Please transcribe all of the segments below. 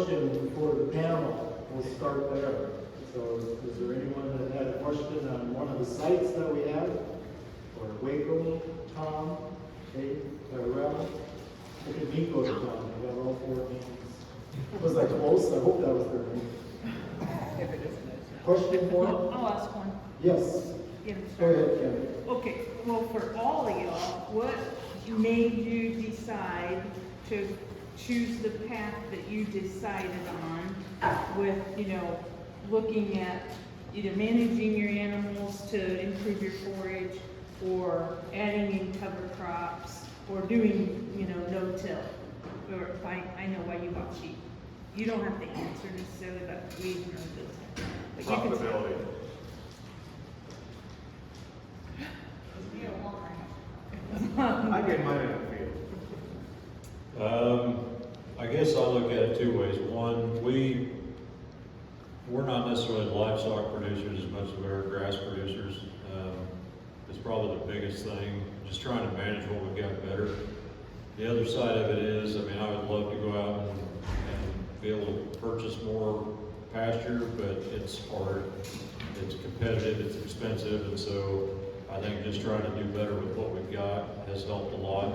Question for the panel, we'll start there. So is there anyone that had a question on one of the sites that we have? Or Waco, Tom, Cade, Tyrel? Look at Nico, Tom, we got all 4 names. Was that close? I hope that was their name. Question for him? I'll ask one. Yes. Get him Go started. ahead, Kevin. Okay, well, for all of y'all, what made you decide to choose the path that you decided on with, looking at either managing your animals to improve your forage or adding in cover crops or doing, no-till? Or I know why you bought sheep. You don't have to answer necessarily, but we know this. But you can Profitability. I get mine in the field. I guess I look at it 2 ways. One, we're not necessarily livestock producers as much as we are grass producers. It's probably the biggest thing, just trying to manage what we've got better. The other side of it is, I would love to go out and be able to purchase more pasture, but it's hard. It's competitive, it's expensive, and so I think just trying to do better with what we've got has helped a lot.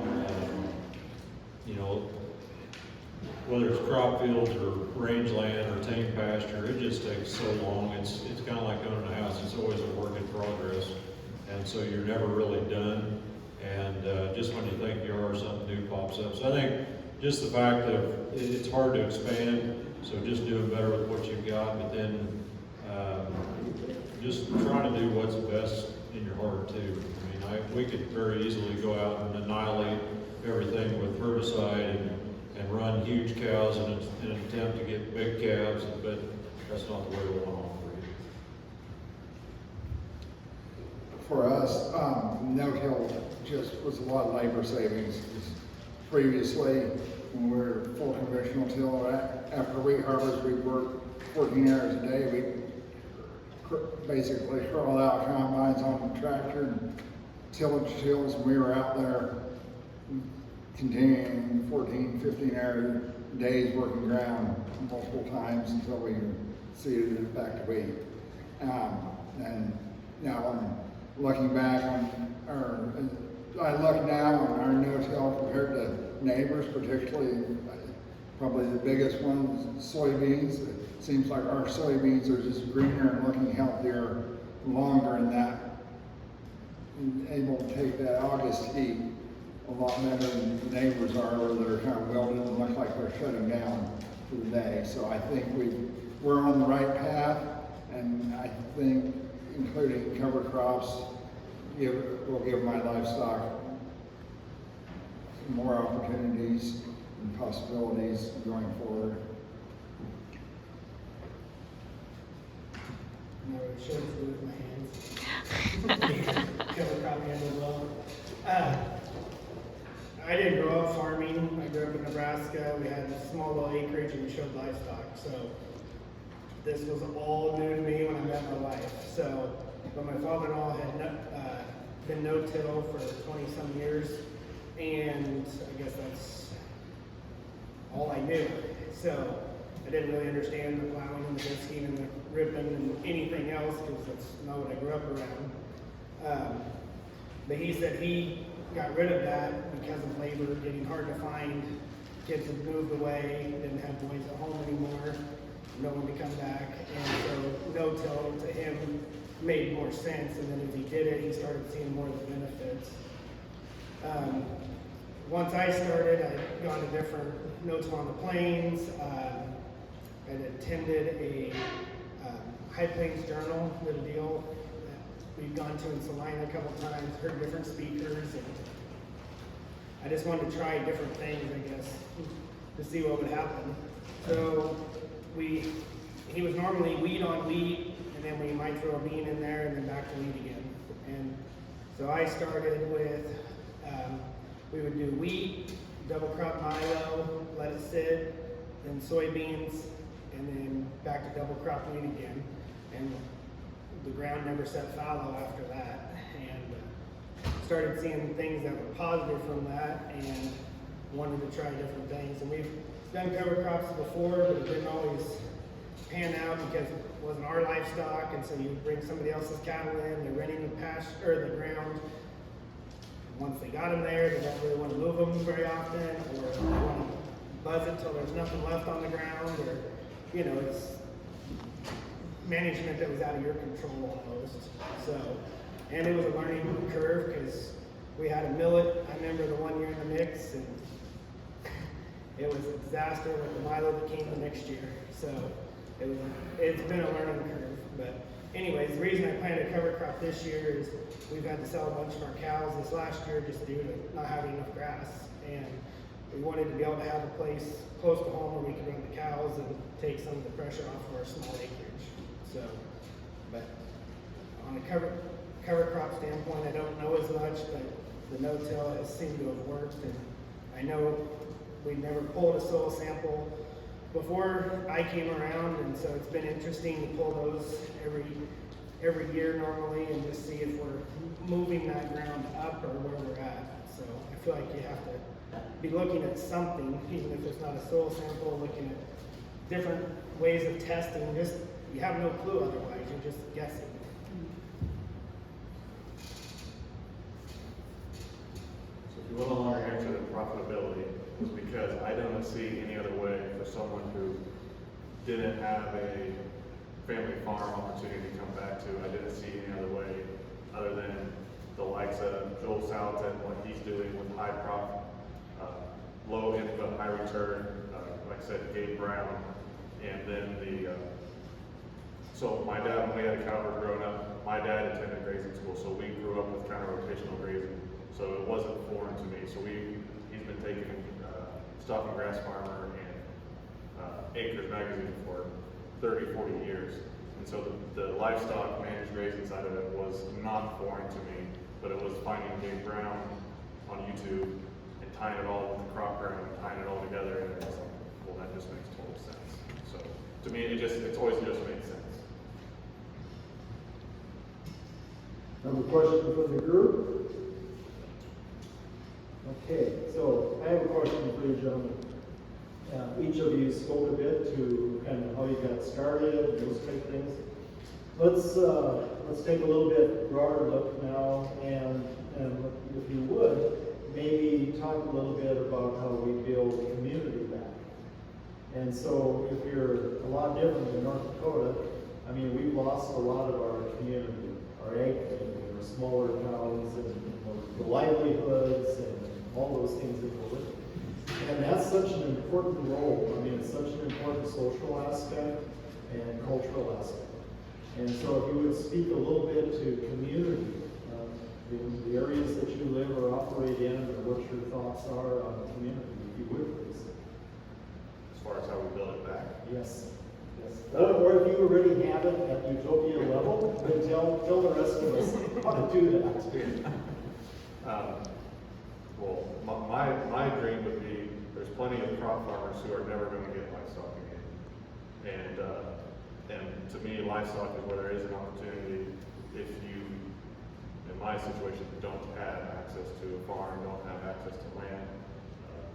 Whether it's crop fields or rangeland or tame pasture, it just takes so long. It's kind of like owning a house. It's always a work in progress, and so you're never really done. And just when you think you are, something new pops up. So I think just the fact that it's hard to expand, so just doing better with what you've got, but then just trying to do what's best in your heart too. We could very easily go out and annihilate everything with herbicide and run huge cows in an attempt to get big calves, but that's not the way we want to operate. For us, no-till just was a lot of labor savings. Previously, when we were full conventional till, after we harvest, we work 14 hours a day. We basically crawl out combines on the tractor and tillage tills, and we were out there continuing 14, 15-hour days working ground multiple times until we seeded it back to wheat. And now I'm looking back I look now on our no-till compared to neighbors, particularly probably the biggest one is soybeans. It seems like our soybeans are just greener and looking healthier longer in that, and able to take that August heat a lot better than the neighbors are, where they're kind of wilted and look like they're shutting down for the day. So I think we're on the right path, and I think including cover crops will give my livestock more opportunities and possibilities going forward. No, it shows good with my hands. Cover crop handled well. I didn't grow up farming. I grew up in Nebraska. We had a small little acreage and we showed livestock. So this was all new to me when I met my wife. So, but my father-in-law had been no-till for 20-some years, and I guess that's all I knew. So I didn't really understand the plowing and the disking and the ripping and anything else, because that's not what I grew up around. But he said he got rid of that because of labor getting hard to find. Kids had moved away, didn't have boys at home anymore, no one to come back, and so no-till to him made more sense. And then as he did it, he started seeing more of the benefits. Once I started, I'd gone to different no-till on the plains. I'd attended a High Plains Journal, little deal that we'd gone to in Salina a couple times, heard different speakers, and I just wanted to try different things, I guess, to see what would happen. So he was normally wheat on wheat, and then we might throw a bean in there, and then back to wheat again. And so I started with, we would do wheat, double crop milo, let it sit, then soybeans, and then back to double crop wheat again. And the ground never set fallow after that. And started seeing things that were positive from that, and wanted to try different things. And we've done cover crops before, but it didn't always pan out because it wasn't our livestock, and so you bring somebody else's cattle in, they're renting the pasture or the ground. Once they got them there, they don't really want to move them very often, or they want to buzz it till there's nothing left on the ground, or, you know, it's management that was out of your control almost. So, and it was a learning curve because we had a millet, I remember the one year in the mix, and it was a disaster when the Milo became the next year. So it's been a learning curve. But anyways, the reason I planted a cover crop this year is we've had to sell a bunch of our cows this last year just due to not having enough grass. And we wanted to be able to have a place close to home where we could run the cows and take some of the pressure off of our small acreage. So, but on a cover crop standpoint, I don't know as much, but the no-till has seemed to have worked. And I know we've never pulled a soil sample before I came around, and so it's been interesting to pull those every year normally and just see if we're moving that ground up or where we're at. So I feel like you have to be looking at something, even if it's not a soil sample, looking at different ways of testing. Just you have no clue otherwise, you're just guessing. So if you want a longer answer than profitability, was because I don't see any other way for someone who didn't have a family farm opportunity to come back to. I didn't see any other way other than the likes of Joel Salton, what he's doing with high profit, low input, high return, like I said, Cade Brown, and then so my dad, when we had a cow herd growing up, my dad attended grazing school, so we grew up with kind of rotational grazing, so it wasn't foreign to me. So he's been taking Stock and Grass Farmer and Acres Magazine for 30, 40 years. And so the livestock managed grazing side of it was not foreign to me, but it was finding Cade Brown on YouTube and tying it all with the crop ground, tying it all together, and it was like, well, that just makes total sense. So to me, it's always just made sense. Another question for the group? Okay, so I have a question for you, gentlemen. Each of you spoke a bit to kind of how you got started, those type of things. Let's take a little bit broader look now, and if you would, maybe talk a little bit about how we build community back. And so if you're a lot different than North Dakota, I mean, we've lost a lot of our community, our ag community, our smaller towns, and the livelihoods, and all those things that go with it. And that's such an important role. I mean, it's such an important social aspect and cultural aspect. And so if you would speak a little bit to community, the areas that you live or operate in, or what your thoughts are on the community, if you would, please. As far as how we build it back. Yes. Yes. Or if you already have it at utopia level, then tell the rest of us how to do that. Well, my dream would be there's plenty of crop farmers who are never going to get livestock again, and to me, livestock is where there is an opportunity. If you, in my situation, don't have access to a farm, don't have access to land,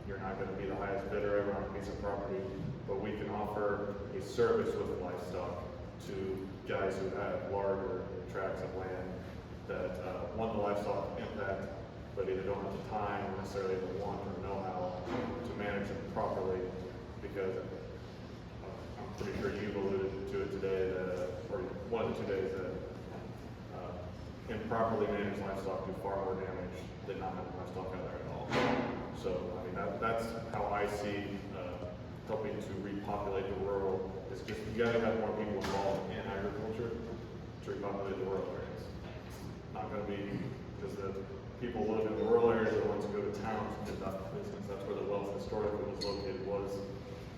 you're not going to be the highest bidder ever on a piece of property. But we can offer a service with livestock to guys who have larger tracts of land that want the livestock impact, but either don't have the time or necessarily the want or know-how to manage them properly, because I'm pretty sure you've alluded to it today, or one of the 2 days, that improperly managed livestock do far more damage than not having livestock out there at all. So, I mean, that's how I see helping to repopulate the rural. It's just, you gotta have more people involved in agriculture to repopulate the rural areas. Not gonna be, because the people who live in the rural areas are the ones who go to towns to conduct business. That's where the wealth historically was located, was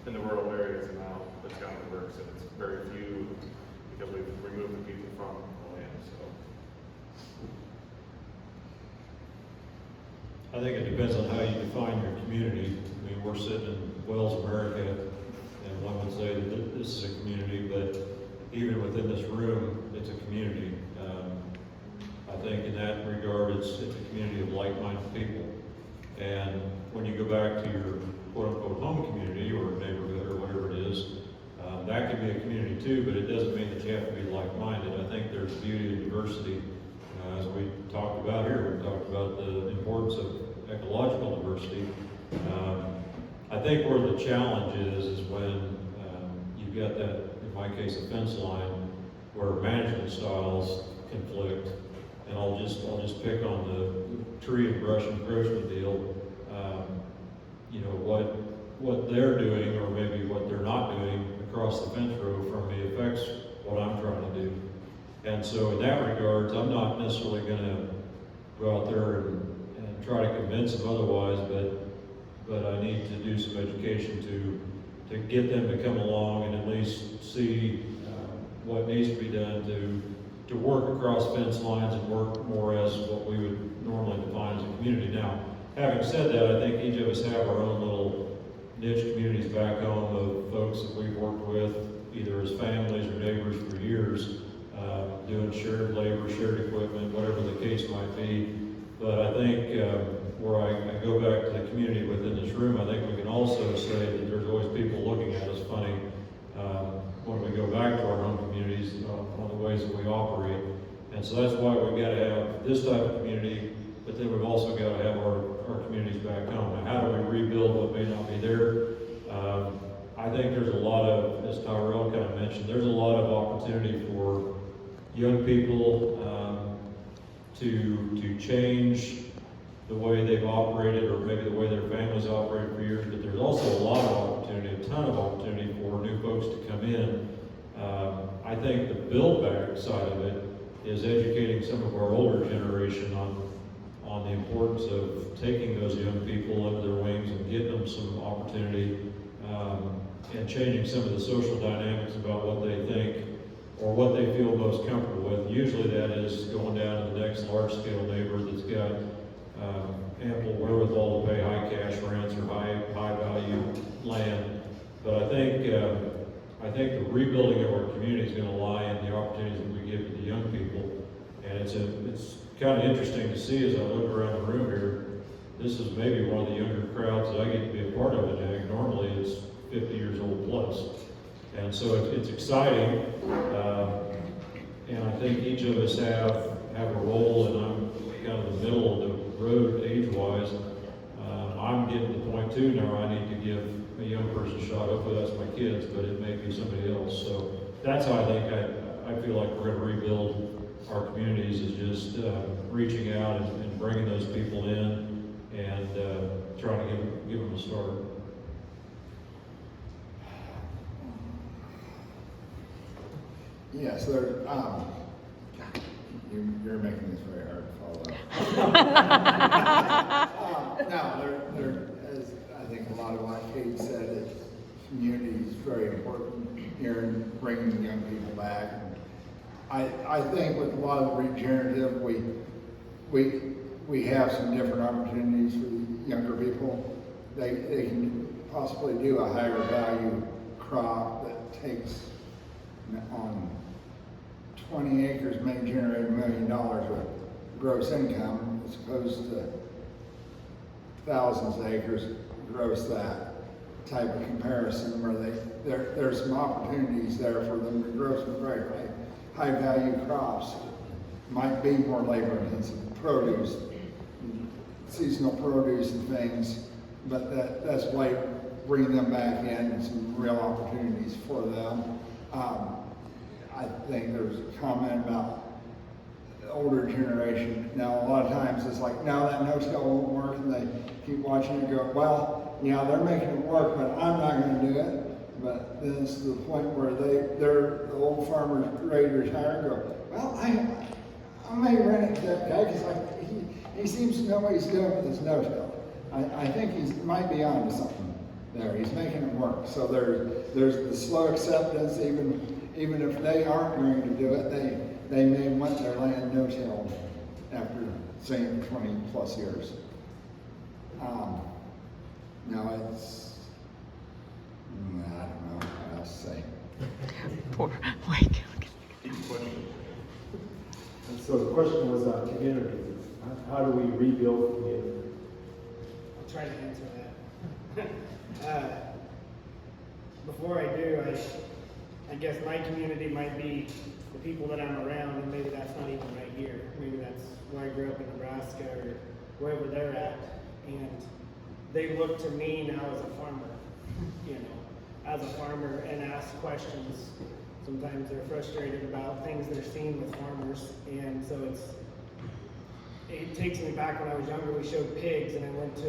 in the rural areas, and now it's gotten worse, and it's very few because we've removed the people from the land. So I think it depends on how you define your community. I mean, we're sitting in Wells, America, and one would say that this is a community, but even within this room, it's a community. I think in that regard, it's a community of like-minded people. And when you go back to your quote-unquote home community or neighborhood or whatever it is. That can be a community too, but it doesn't mean that you have to be like-minded. I think there's beauty in diversity. As we talked about here, we talked about the importance of ecological diversity. I think where the challenge is when you've got that, in my case, a fence line, where management styles conflict. And I'll just pick on the tree and brush encroachment deal. You know, what they're doing, or maybe what they're not doing across the fence row from me affects what I'm trying to do. And so in that regard, I'm not necessarily gonna go out there and try to convince them otherwise, but I need to do some education to get them to come along and at least see what needs to be done to work across fence lines and work more as what we would normally define as a community. Now, having said that, I think each of us have our own little niche communities back home of folks that we've worked with, either as families or neighbors for years, doing shared labor, shared equipment, whatever the case might be. But I think where I go back to the community within this room, I think we can also say that there's always people looking at us funny when we go back to our own communities on the ways that we operate. And so that's why we've got to have this type of community, but then we've also got to have our communities back home. Now, how do we rebuild what may not be there? I think there's a lot of, as Tyrel kind of mentioned, there's a lot of opportunity for young people to change the way they've operated, or maybe the way their families operated for years, but there's also a lot of opportunity, a ton of opportunity for new folks to come in. I think the build back side of it is educating some of our older generation on the importance of taking those young people under their wings and getting them some opportunity, and changing some of the social dynamics about what they think or what they feel most comfortable with. Usually that is going down to the next large-scale neighbor that's got ample wherewithal to pay high cash rents or high value land. But I think the rebuilding of our community is going to lie in the opportunities that we give to the young people. And it's kind of interesting to see as I look around the room here. This is maybe one of the younger crowds that I get to be a part of in ag. Normally it's 50 years old plus. And so it's exciting. And I think each of us have a role, and I'm kind of the middle of the road age-wise. I'm getting to the point too now where I need to give a young person a shot. Hopefully that's my kids, but it may be somebody else. So that's how I think I feel like we're going to rebuild our communities, is just reaching out and bringing those people in and trying to give them a start. Yes, you're making this very hard to follow. No, as I think a lot of what Cade said, is community is very important here in bringing young people back. I think with a lot of the regenerative, we have some different opportunities for the younger people. They can possibly do a higher value crop that takes on 20 acres may generate $1 million of gross income, as opposed to thousands of acres gross that type of comparison, where there's some opportunities there for them to grow some very high value crops. Might be more labor intensive, produce, seasonal produce and things, but that's why bringing them back in and some real opportunities for them. I think there's a comment about the older generation. Now, a lot of times it's like, no, that no-till won't work, and they keep watching it go, well, yeah, they're making it work, but I'm not going to do it. But then it's to the point where the old farmers ready to retire and go, well, I may rent it to that guy because he seems to know what he's doing with his no-till. I think he might be on to something there. He's making it work. So there's the slow acceptance, even if they aren't going to do it, they may want their land no-tilled after saying 20 plus years. Now it's, I don't know what else to say. Poor Waco. And so the question was on communities. How do we rebuild community? I'll try to answer that. Before I do, I guess my community might be the people that I'm around, and maybe that's not even right here. Maybe that's where I grew up in Nebraska or wherever they're at. And they look to me now as a farmer, and ask questions. Sometimes they're frustrated about things they're seeing with farmers. And so it takes me back when I was younger. We showed pigs, and I went to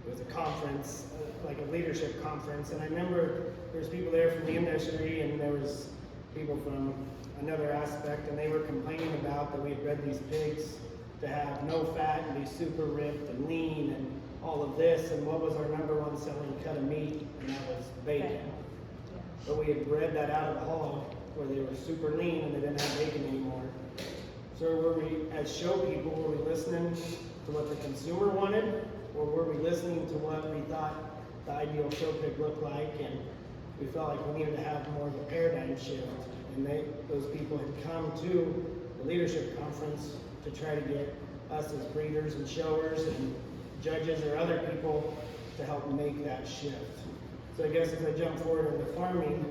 it was a conference, like a leadership conference, and I remember there's people there from the industry, and there was people from another aspect, and they were complaining about that we had bred these pigs to have no fat and be super ripped and lean and all of this, and what was our number one selling cut of meat, and that was bacon. But we had bred that out of the hog where they were super lean and they didn't have bacon anymore. So were we, as show people, were we listening to what the consumer wanted, or were we listening to what we thought the ideal show pig looked like? And we felt like we needed to have more of a paradigm shift. And those people had come to the leadership conference to try to get us as breeders and showers and judges or other people to help make that shift. So I guess as I jump forward into farming,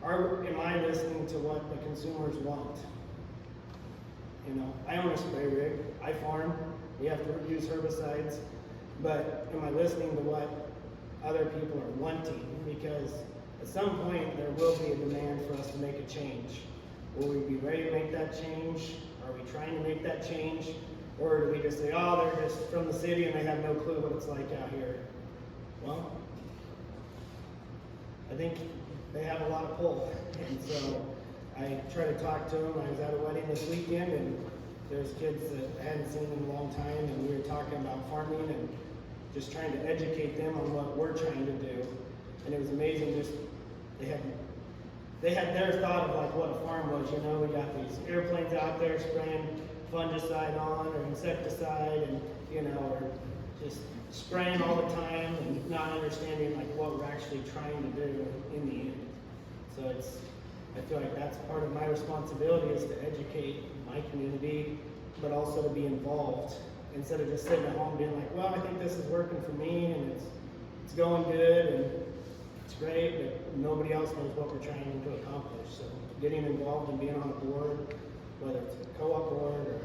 am I listening to what the consumers want? I own a spray rig, I farm, we have to use herbicides, but am I listening to what other people are wanting? Because at some point there will be a demand for us to make a change. Will we be ready to make that change? Are we trying to make that change? Or do we just say, oh, they're just from the city and they have no clue what it's like out here? Well, I think they have a lot of pull. And so I try to talk to them. I was at a wedding this weekend, and there's kids that I hadn't seen in a long time, and we were talking about farming and just trying to educate them on what we're trying to do. And it was amazing, just they had their thought of like what a farm was. We got these airplanes out there spraying fungicide on or insecticide, and or just spraying all the time and not understanding like what we're actually trying to do in the end. So I feel like that's part of my responsibility, is to educate my community, but also to be involved instead of just sitting at home being like, well, I think this is working for me and it's going good and it's great, but nobody else knows what we're trying to accomplish. So getting involved and being on a board, whether it's a co-op board or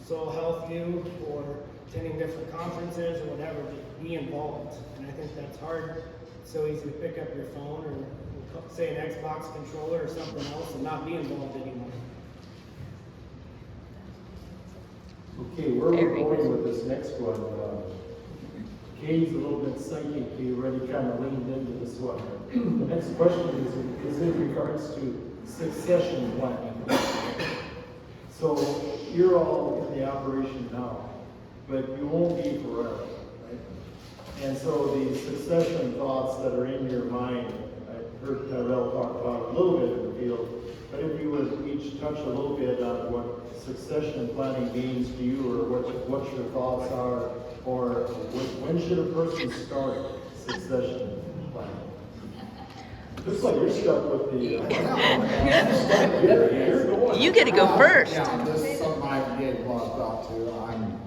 soil health view or attending different conferences or whatever, just be involved. And I think that's hard. It's so easy to pick up your phone or say an Xbox controller or something else and not be involved anymore. Okay, where we're going with this next one, Cade's a little bit psychic. He already kind of leaned into this one. The next question is in regards to succession planning. So you're all in the operation now, but you won't be forever, right? And so the succession thoughts that are in your mind, I heard Tyrel talk about a little bit in the field, but if you would each touch a little bit on what succession planning means to you, or what your thoughts are, or when should a person start succession planning? Looks like you're stuck with the... You get to go first. Yeah, this is something I gave a lot of thought to. I'm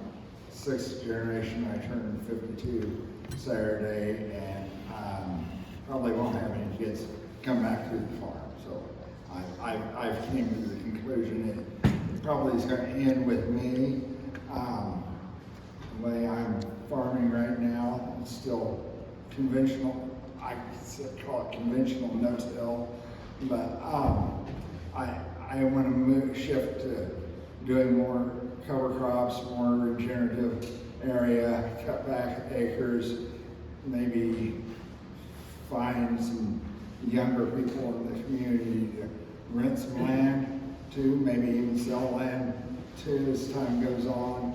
sixth generation. I turned 52 Saturday, and probably won't have any kids come back to the farm. So I've came to the conclusion it probably is going to end with me. The way I'm farming right now, it's still conventional. I call it conventional no-till, but I want to shift to doing more cover crops, more regenerative area, cut back acres, maybe find some younger people in the community to rent some land too, maybe even sell land too as time goes on.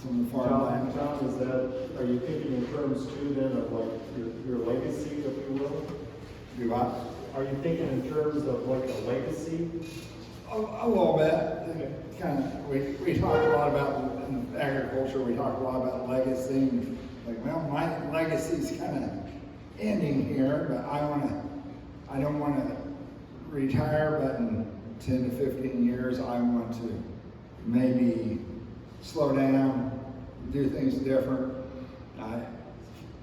Some of the farmland. Tom, are you thinking in terms too then of like your legacy, if you will? Do what? Are you thinking in terms of like a legacy? A little bit. Kind of. We talk a lot about in agriculture. We talk a lot about legacy. Like, well, my legacy's kind of ending here, but I don't want to retire. But in 10 to 15 years, I want to maybe slow down, do things different. I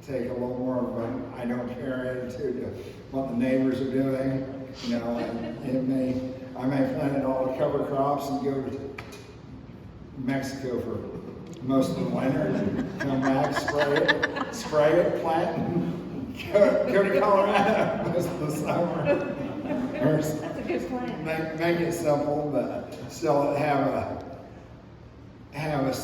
take a little more of an I don't care attitude to what the neighbors are doing. You know, I may plant all the cover crops and go to Mexico for most of the winter and come back, spray it, plant, and go to Colorado most of the summer. That's a good plan. Make it simple, but still have a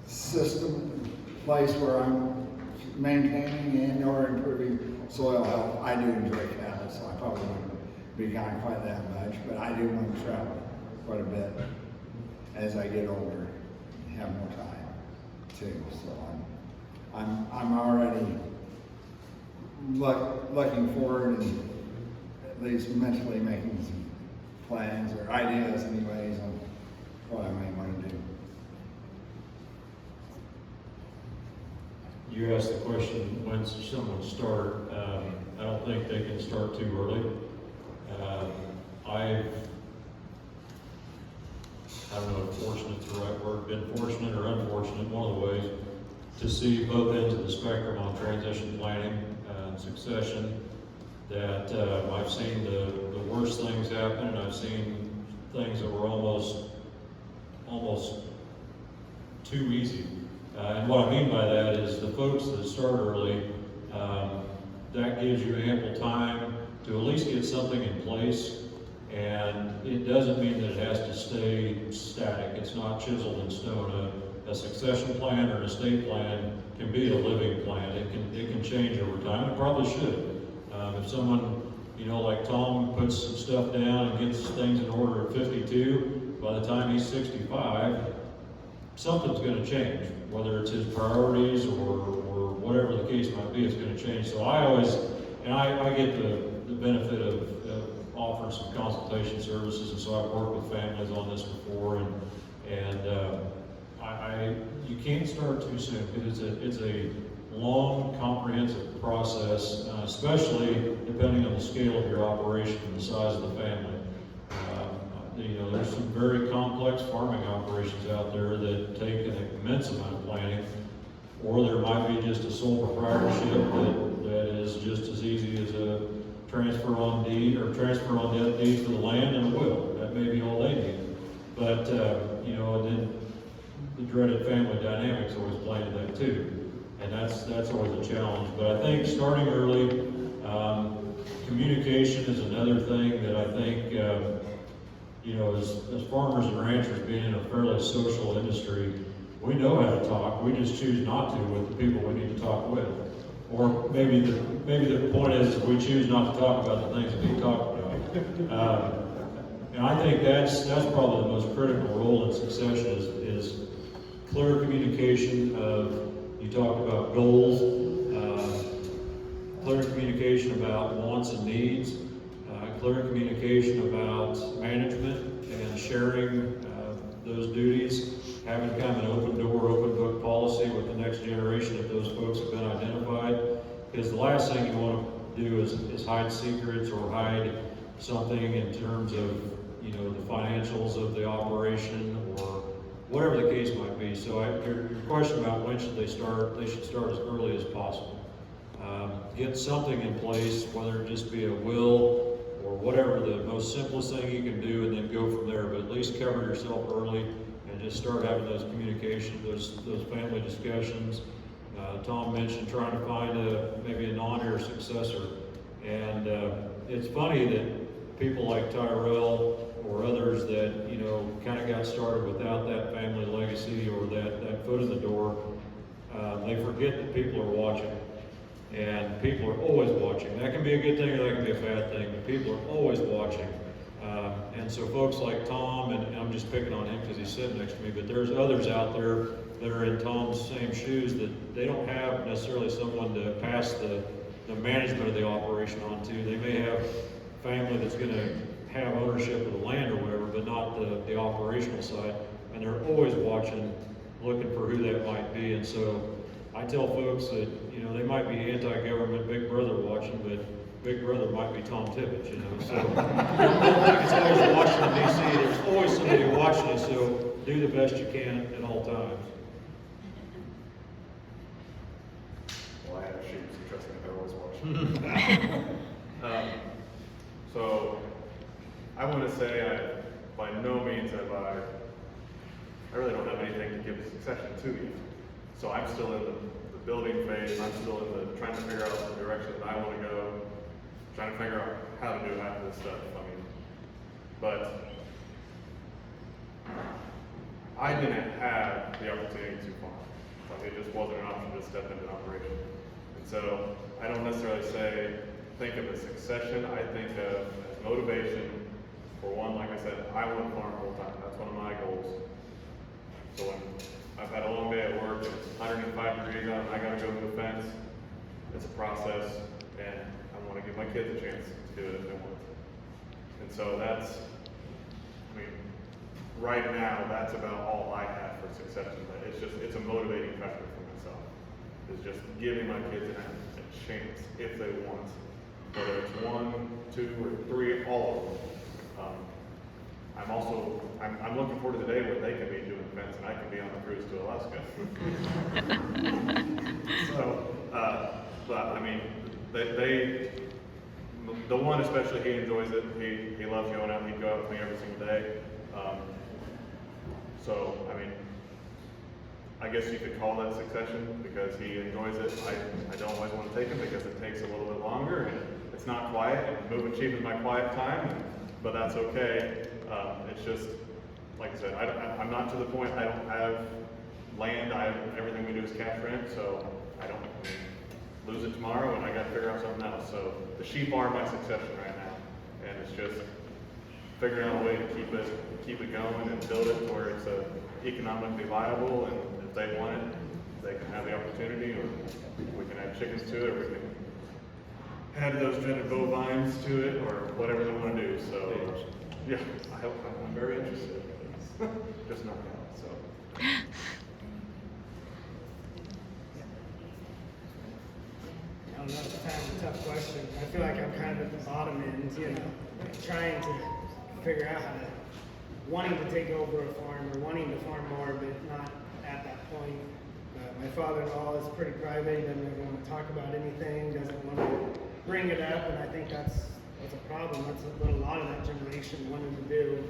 system, place where I'm maintaining and or improving soil health. I do enjoy cattle, so I probably wouldn't be gone quite that much, but I do want to travel quite a bit as I get older and have more time too. So I'm already looking forward and at least mentally making some plans or ideas anyways on what I may want to do. You asked the question, when should someone start? I don't think they can start too early. I don't know if fortunate's the right word, been fortunate or unfortunate, one of the ways, to see both ends of the spectrum on transition planning and succession, that I've seen the worst things happen, and I've seen things that were almost too easy. And what I mean by that is the folks that start early, that gives you ample time to at least get something in place. And it doesn't mean that it has to stay static. It's not chiseled in stone. A succession plan or an estate plan can be a living plan. It can change over time. It probably should. If someone, you know, like Tom puts some stuff down and gets things in order at 52, by the time he's 65, something's going to change. Whether it's his priorities or whatever the case might be, it's going to change. So I always, and I get the benefit of offering some consultation services, and so I've worked with families on this before, and you can't start too soon because it's a long, comprehensive process, especially depending on the scale of your operation and the size of the family. You know, there's some very complex farming operations out there that take an immense amount of planning, or there might be just a sole proprietorship that is just as easy as a transfer on deed or transfer on deed for the land and a will. That may be all they need. But, you know, and then the dreaded family dynamics always play into that too. And that's always a challenge. But I think starting early, communication is another thing that I think, you know, as farmers and ranchers being in a fairly social industry, we know how to talk. We just choose not to with the people we need to talk with. Or maybe the point is we choose not to talk about the things that we talk about. And I think that's probably the most critical role in succession is clear communication of, you talked about goals, clear communication about wants and needs, clear communication about management and sharing those duties, having kind of an open door, open book policy with the next generation if those folks have been identified. Because the last thing you want to do is hide secrets or hide something in terms of, you know, the financials of the operation or whatever the case might be. So your question about when should they should start as early as possible. Get something in place, whether it just be a will or whatever the most simplest thing you can do, and then go from there. But at least cover yourself early and just start having those communications, those family discussions. Tom mentioned trying to find maybe a non-heir successor. And it's funny that people like Tyrel or others that, you know, kind of got started without that family legacy or that foot in the door, they forget that people are watching. And people are always watching. That can be a good thing or that can be a bad thing, but people are always watching. And so folks like Tom, and I'm just picking on him because he's sitting next to me, but there's others out there that are in Tom's same shoes that they don't have necessarily someone to pass the management of the operation on to. They may have family that's going to have ownership of the land or whatever, but not the operational side. And they're always watching, looking for who that might be. And so I tell folks that, you know, they might be anti-government Big Brother watching, but Big Brother might be Tom Tibbets, you know. So I don't think it's always Washington, D.C. There's always somebody watching you, so do the best you can at all times. So, I want to say by no means have I really don't have anything to give a succession to you. So I'm still in the building phase. I'm still in the trying to figure out the direction that I want to go, trying to figure out how to do half of this stuff. I mean, but I didn't have the opportunity to farm. Like, it just wasn't an option to step into an operation. And so I don't necessarily think of a succession. I think of as motivation. For one, like I said, I want to farm full time. That's one of my goals. So when I've had a long day at work, it's 105 degrees out, and I got to go to the fence. It's a process, and I want to give my kids a chance to do it if they want. And so that's, I mean, right now, that's about all I have for succession. But it's a motivating factor for myself. It's just giving my kids a chance if they want, whether it's 1, 2, or 3, all of them. I'm looking forward to the day where they can be doing fence and I can be on a cruise to Alaska. So, but I mean, the one especially, he enjoys it. He loves going out. He'd go out with me every single day. So, I mean, I guess you could call that succession because he enjoys it. I don't always want to take him because it takes a little bit longer and it's not quiet. And moving sheep is my quiet time, but that's okay. It's just, like I said, I'm not to the point, I don't have land, everything we do is cash rent, so I don't lose it tomorrow and I gotta figure out something else. So the sheep are my succession right now, and it's just figuring out a way to keep it going and build it to where it's economically viable, and if they want it, they can have the opportunity, or we can add chickens to it, or we can add those dreaded bovines to it, or whatever they want to do. So yeah, I'm very interested in this. Just not now, so. I don't know, it's kind of a tough question. I feel like I'm kind of at the bottom end, trying to figure out how to, wanting to take over a farm or wanting to farm more, but not at that point. My father-in-law is pretty private. He doesn't ever want to talk about anything, doesn't want to bring it up, and I think that's a problem. That's what a lot of that generation wanted to do.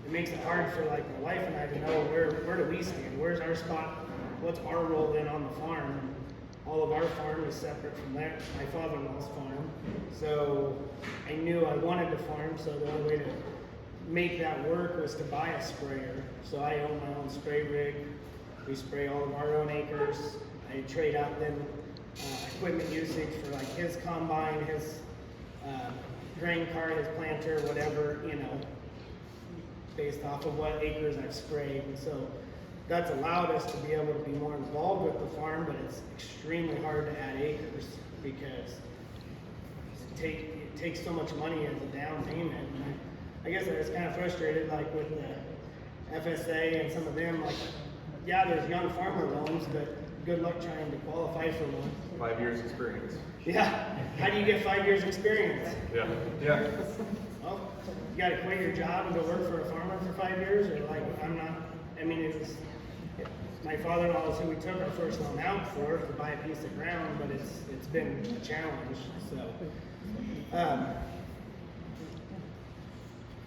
It makes it hard for like my wife and I to know where do we stand? Where's our spot? What's our role then on the farm? All of our farm is separate from my father-in-law's farm. So I knew I wanted to farm, so the only way to make that work was to buy a sprayer. So I own my own spray rig. We spray all of our own acres. I trade out then equipment usage for like his combine, his grain cart, his planter, whatever, based off of what acres I've sprayed. And so that's allowed us to be able to be more involved with the farm, but it's extremely hard to add acres because it takes so much money as a down payment. And I guess I was kind of frustrated, like with the FSA and some of them, like, yeah, there's young farmer loans, but good luck trying to qualify for one. 5 years experience. Yeah. How do you get 5 years experience? Yeah. Well, you got to quit your job and go work for a farmer for 5 years, or like my father-in-law is who we took our first loan out for to buy a piece of ground, but it's been a challenge. So, I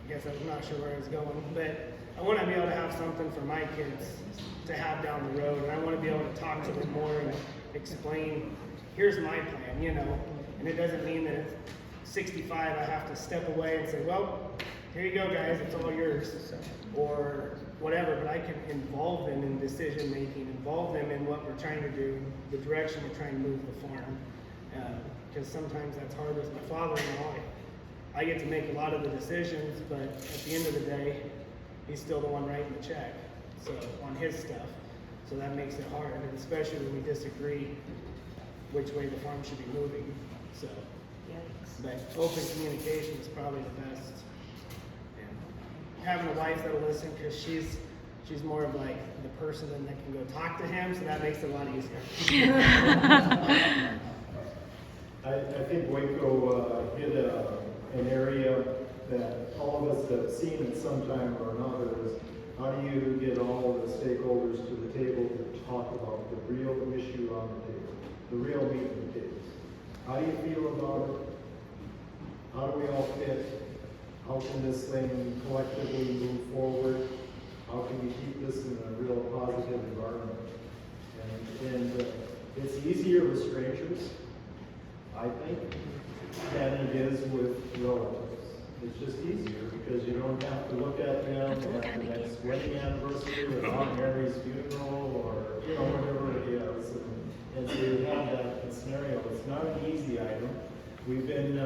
guess I'm not sure where I was going, but I want to be able to have something for my kids to have down the road, and I want to be able to talk to them more and explain, here's my plan, and it doesn't mean that at 65 I have to step away and say, well, here you go guys, it's all yours, or whatever, but I can involve them in decision making, involve them in what we're trying to do, the direction we're trying to move the farm, because sometimes that's hard with my father-in-law. I get to make a lot of the decisions, but at the end of the day, he's still the one writing the check, so on his stuff. So that makes it hard, and especially when we disagree which way the farm should be moving. So, but open communication is probably the best. And having a wife that'll listen, because she's more of like the person that can go talk to him, so that makes it a lot easier. I think Waco hit an area that all of us have seen at some time or another is how do you get all of the stakeholders to the table to talk about the real issue on the table, the real meat on the table. How do you feel about it? How do we all fit? How can this thing collectively move forward? How can we keep this in a real positive environment? And it's easier with strangers, I think, than it is with relatives. It's just easier because you don't have to look at them at the next wedding anniversary or Aunt Mary's funeral or, you know, whatever it is. And so you have that scenario. It's not an easy item. We've been,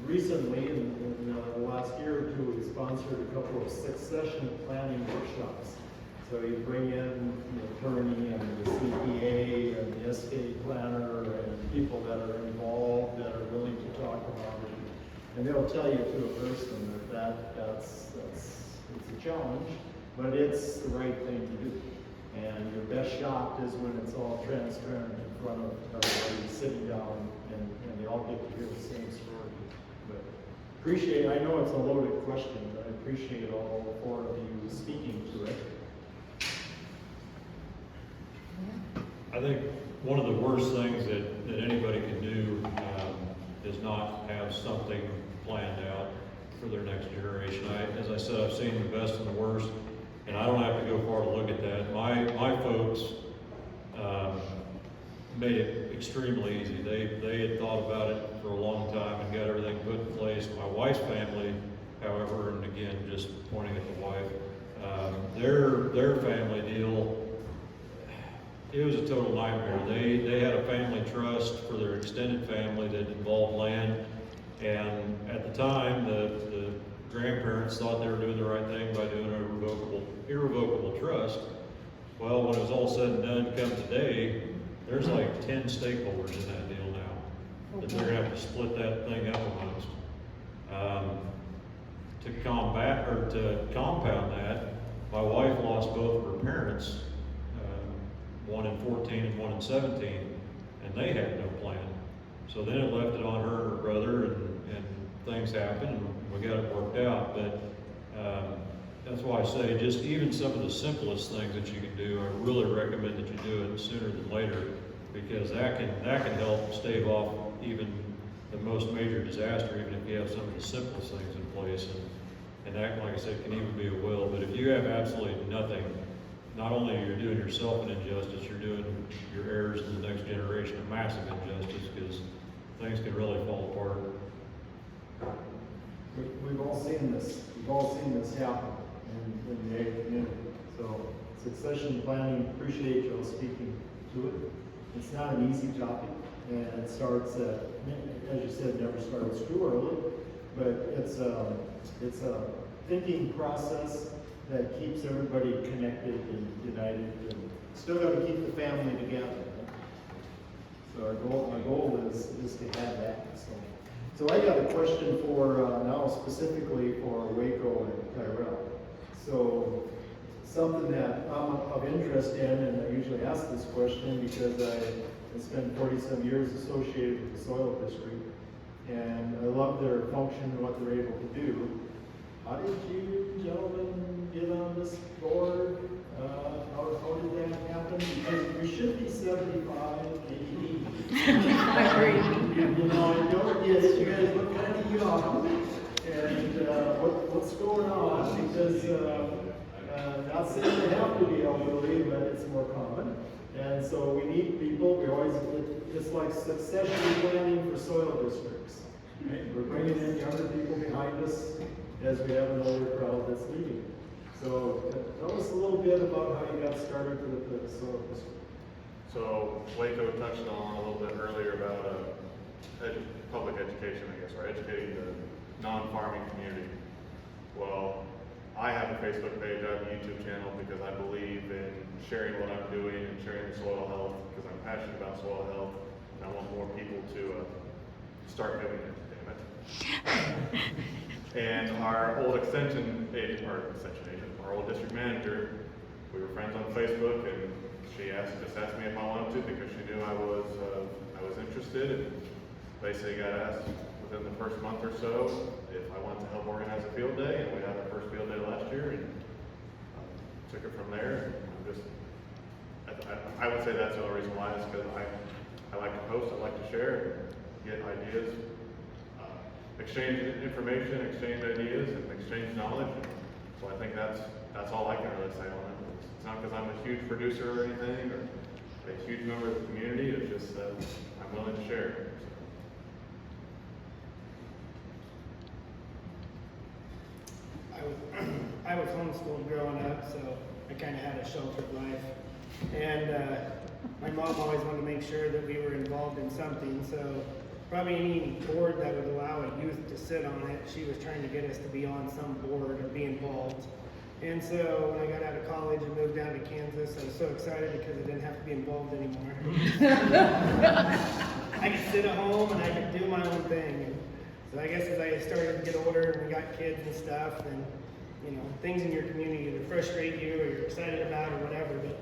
recently, in the last year or two, we sponsored a couple of succession planning workshops. So you bring in the attorney and the CPA and the estate planner and people that are involved, that are willing to talk about it. And they'll tell you to a person that's it's a challenge, but it's the right thing to do. And your best shot is when it's all transparent in front of everybody sitting down and they all get to hear the same story. But I know it's a loaded question, but I appreciate all four of you speaking to it. I think one of the worst things that anybody can do is not have something planned out for their next generation. As I said, I've seen the best and the worst, and I don't have to go far to look at that. My folks made it extremely easy. They had thought about it for a long time and got everything put in place. My wife's family, however, and again, just pointing at the wife, their family deal, it was a total nightmare. They had a family trust for their extended family that involved land, and at the time, the grandparents thought they were doing the right thing by doing an irrevocable trust. Well, when it was all said and done, come today, there's like 10 stakeholders in that deal now that they're gonna have to split that thing up amongst. To compound that, my wife lost both of her parents, one in 14 and one in 17, and they had no plan. So then it left it on her and her brother, and things happened, and we got it worked out. But that's why I say just even some of the simplest things that you can do, I really recommend that you do it sooner than later, because that can help stave off even the most major disaster, even if you have some of the simplest things in place. And that, like I said, can even be a will. But if you have absolutely nothing, not only are you doing yourself an injustice, you're doing your heirs and the next generation a massive injustice, because things can really fall apart. We've all seen this. We've all seen this happen in the ag community. So succession planning, appreciate you all speaking to it. It's not an easy topic, and it starts at, as you said, never starts too early, but it's a thinking process that keeps everybody connected and united, and still got to keep the family together. So our goal is to have that. So I got a question for now specifically for Waco and Tyrel. So something that I'm of interest in, and I usually ask this question because I spent 40-some years associated with the soil district, and I love their function and what they're able to do. How did you gentlemen get on this board? How did that happen? Because you should be 75, maybe 80. I agree. You know, I don't get it. You guys look kind of young. And what's going on? Because not saying they have to be elderly, but it's more common. And so we need people. It's like succession planning for soil districts. Right? We're bringing in younger people behind us as we have an older crowd that's leading. So tell us a little bit about how you got started with the soil district. So Waco touched on a little bit earlier about public education, I guess, or educating the non-farming community. Well, I have a Facebook page, I have a YouTube channel because I believe in sharing what I'm doing and sharing the soil health because I'm passionate about soil health and I want more people to start doing it, damn it. And our old extension agent, our old district manager, we were friends on Facebook, and she just asked me if I wanted to because she knew I was interested, and basically got asked within the first month or so if I wanted to help organize a field day, and we had our first field day last year, and took it from there. And I would say that's the only reason why is because I like to post, I like to share. get ideas, exchange information, exchange ideas, and exchange knowledge. So I think that's all I can really say on it. It's not because I'm a huge producer or anything, or a huge member of the community, it's just that I'm willing to share. I was homeschooled growing up, so I kind of had a sheltered life. And my mom always wanted to make sure that we were involved in something, so probably any board that would allow a youth to sit on it, she was trying to get us to be on some board or be involved. And so when I got out of college and moved down to Kansas, I was so excited because I didn't have to be involved anymore. I could sit at home and I could do my own thing. And so I guess as I started to get older and we got kids and stuff, and you know, things in your community either frustrate you or you're excited about or whatever, but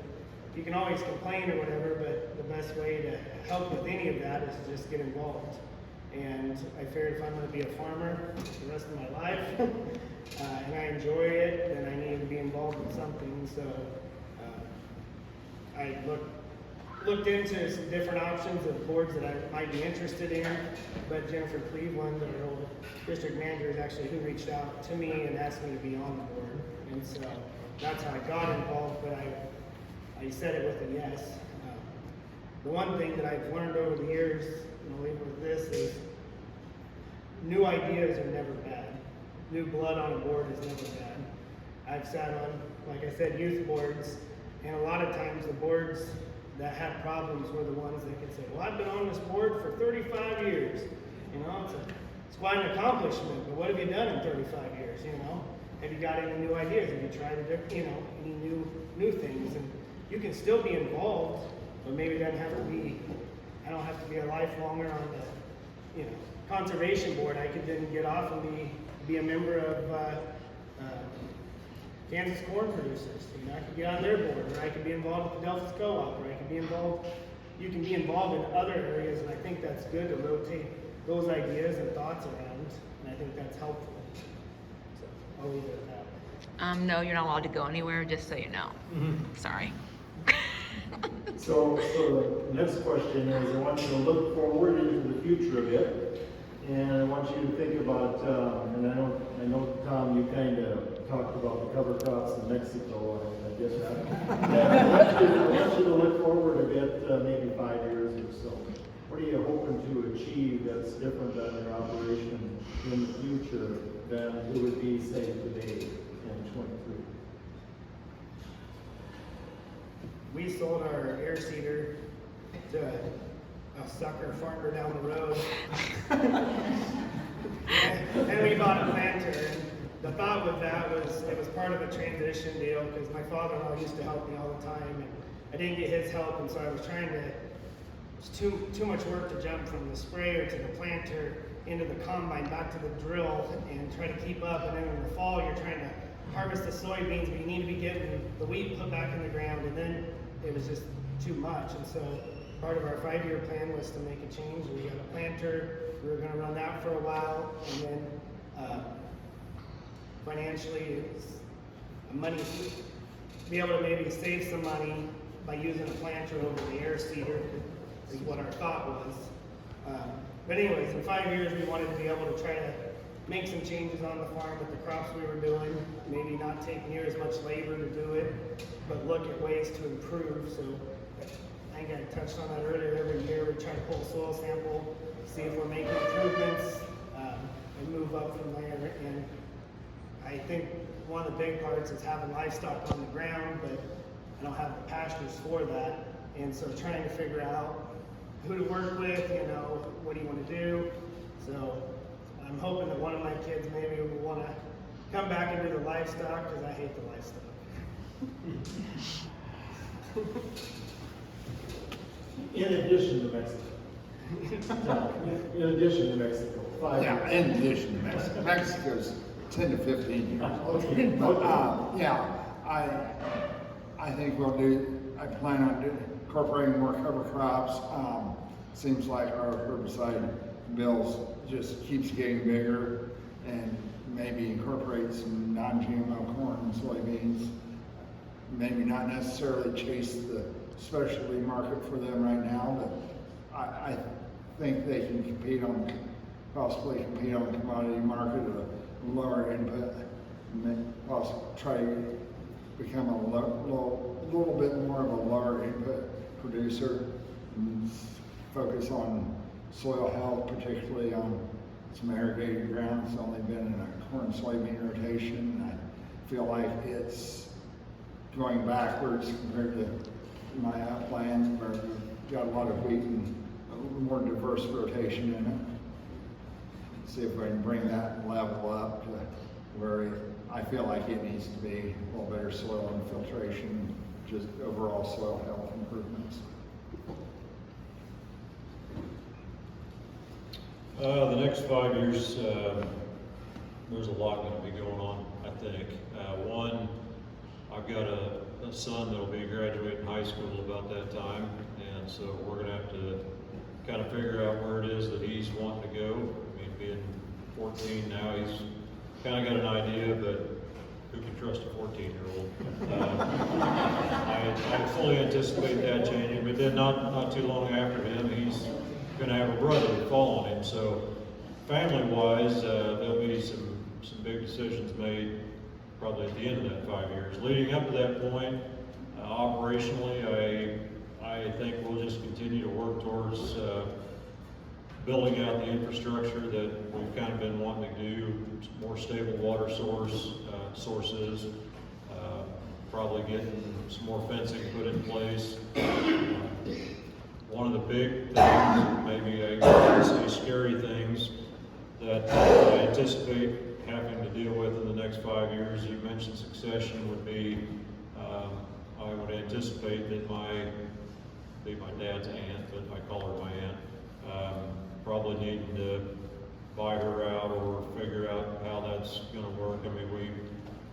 you can always complain or whatever, but the best way to help with any of that is to just get involved. And I figured if I'm going to be a farmer the rest of my life, and I enjoy it, then I need to be involved in something. So I looked into some different options of boards that I might be interested in, but Jennifer Cleveland, our old district manager, is actually who reached out to me and asked me to be on the board. And so that's how I got involved, but I said it with a yes. The one thing that I've learned over the years, and I'll leave with this, is new ideas are never bad. New blood on a board is never bad. I've sat on, like I said, youth boards, and a lot of times the boards that had problems were the ones that could say, well, I've been on this board for 35 years. You know, it's quite an accomplishment, but what have you done in 35 years, you know? Have you got any new ideas? Have you tried, you know, any new things? And you can still be involved, but maybe it doesn't have to be, I don't have to be a lifelonger on the, you know, conservation board. I could then get off and be a member of Kansas corn producers. You know, I could get on their board, or I could be involved with the Delphus Co-op, or I could be involved, you can be involved in other areas, and I think that's good to rotate those ideas and thoughts around, and I think that's helpful. So I'll leave it at that. No, you're not allowed to go anywhere, just so you know. Sorry. So the next question is, I want you to look forward into the future a bit, and I want you to think about, and I know, Tom, you kind of talked about the cover crops in Mexico, I get that. Yeah, I want you to look forward a bit, maybe 5 years or so. What are you hoping to achieve that's different than your operation in the future than it would be, say, today in 23? We sold our air seeder to a sucker farmer down the road. and we bought a planter. And the thought with that was it was part of a transition deal because my father-in-law used to help me all the time, and I didn't get his help, and so I was trying to, it was too much work to jump from the sprayer to the planter into the combine back to the drill and try to keep up. And then in the fall you're trying to harvest the soybeans, but you need to be getting the wheat put back in the ground, and then it was just too much. And so part of our 5-year plan was to make a change. We got a planter, we were going to run that for a while, and then financially it was money, be able to maybe save some money by using a planter over the air seeder is what our thought was. But anyways, in 5 years we wanted to be able to try to make some changes on the farm with the crops we were doing, maybe not take near as much labor to do it, but look at ways to improve. So I think I touched on that earlier. Every year we try to pull a soil sample, see if we're making improvements, and move up from there. And I think one of the big parts is having livestock on the ground, but I don't have the pastures for that. And so trying to figure out who to work with, you know, what do you want to do? So I'm hoping that one of my kids maybe will want to come back and do the livestock, because I hate the livestock. In addition to Mexico. No, in addition to Mexico. 5 Yeah, years. in addition to Mexico. Mexico's 10 to 15 years. Okay. But, yeah, I think I plan on incorporating more cover crops. Seems like our herbicide bills just keeps getting bigger, and maybe incorporate some non-GMO corn and soybeans. Maybe not necessarily chase the specialty market for them right now, but I think they can possibly compete on the commodity market at a lower input, and then possibly try to become a little bit more of a lower input producer, and focus on soil health, particularly on some irrigated ground. It's only been in a corn soybean rotation. I feel like it's going backwards compared to my uplands, where we've got a lot of wheat and a more diverse rotation in it. See if I can bring that level up to where I feel like it needs to be. A little better soil infiltration, just overall soil health improvements. The next 5 years, there's a lot going to be going on, I think. One, I've got a son that'll be graduating high school about that time, and so we're going to have to kind of figure out where it is that he's wanting to go. I mean, being 14 now, he's kind of got an idea, but who can trust a 14-year-old? I fully anticipate that changing, but then not too long after him, he's going to have a brother to fall on him. So family-wise, there'll be some big decisions made probably at the end of that 5 years. Leading up to that point, operationally, I think we'll just continue to work towards building out the infrastructure that we've kind of been wanting to do, more stable water sources, probably getting some more fencing put in place. One of the big things, maybe I can say scary things, that I anticipate having to deal with in the next 5 years, you mentioned succession would be, I would anticipate that my dad's aunt, but I call her my aunt, probably needing to buy her out or figure out how that's going to work. I mean,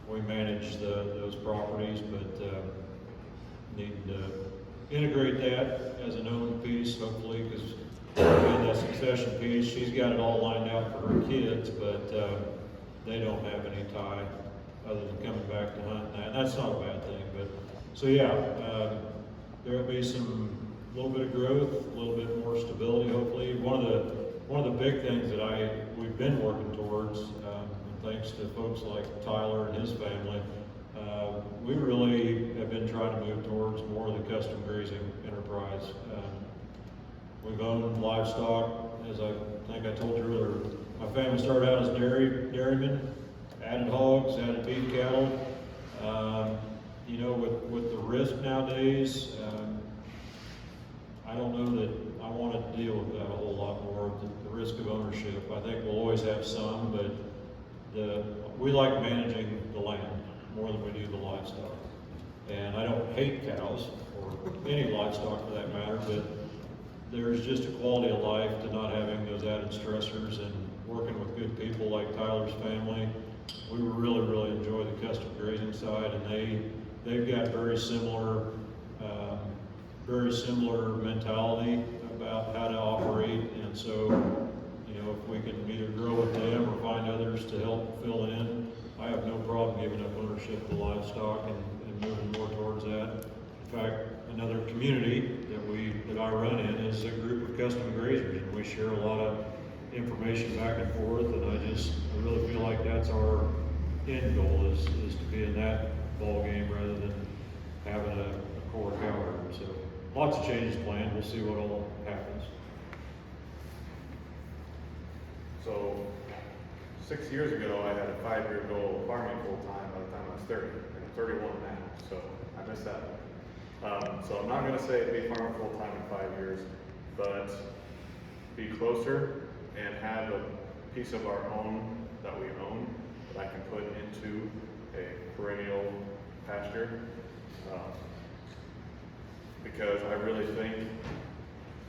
we manage those properties, but need to integrate that as an owned piece, hopefully, because again, that succession piece, she's got it all lined out for her kids, but they don't have any tie other than coming back to hunt. And that's not a bad thing, but so yeah, there'll be some little bit of growth, a little bit more stability, hopefully. One of the big things that we've been working towards, and thanks to folks like Tyler and his family, we really have been trying to move towards more of the custom grazing enterprise. We've owned livestock, as I think I told you earlier. My family started out as dairymen, added hogs, added beef cattle. You know, with the risk nowadays, I don't know that I want to deal with that a whole lot more, the risk of ownership. I think we'll always have some, but we like managing the land more than we do the livestock. And I don't hate cows, or any livestock for that matter, but there's just a quality of life to not having those added stressors, and working with good people like Tyler's family. We really, really enjoy the custom grazing side, and they've got very similar mentality about how to operate. And so, you know, if we can either grow with them or find others to help fill in, I have no problem giving up ownership of the livestock and moving more towards that. In fact, another community that I run in is a group of custom grazers, and we share a lot of information back and forth, and I really feel like that's our end goal is to be in that ball game rather than having a core cow herd. So lots of changes planned. We'll see what all happens. So 6 years ago, I had a 5-year goal of farming full-time by the time I was 30. I'm 31 now, so I missed that one. So I'm not going to say be farming full-time in 5 years, but be closer and have a piece of our own that we own that I can put into a perennial pasture. Because I really think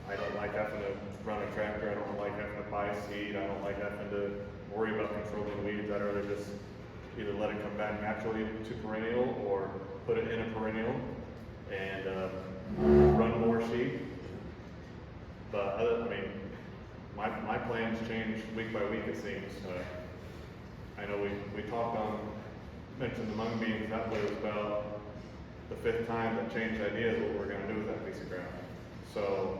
I don't like having to run a tractor, I don't like having to buy seed, I don't like having to worry about controlling weeds. I'd rather just either let it come back naturally to perennial or put it in a perennial and run more sheep. But my plans change week by week, it seems. I know we talked mentioned the mung beans, that was about the 5th time that changed ideas what we're going to do with that piece of ground. So,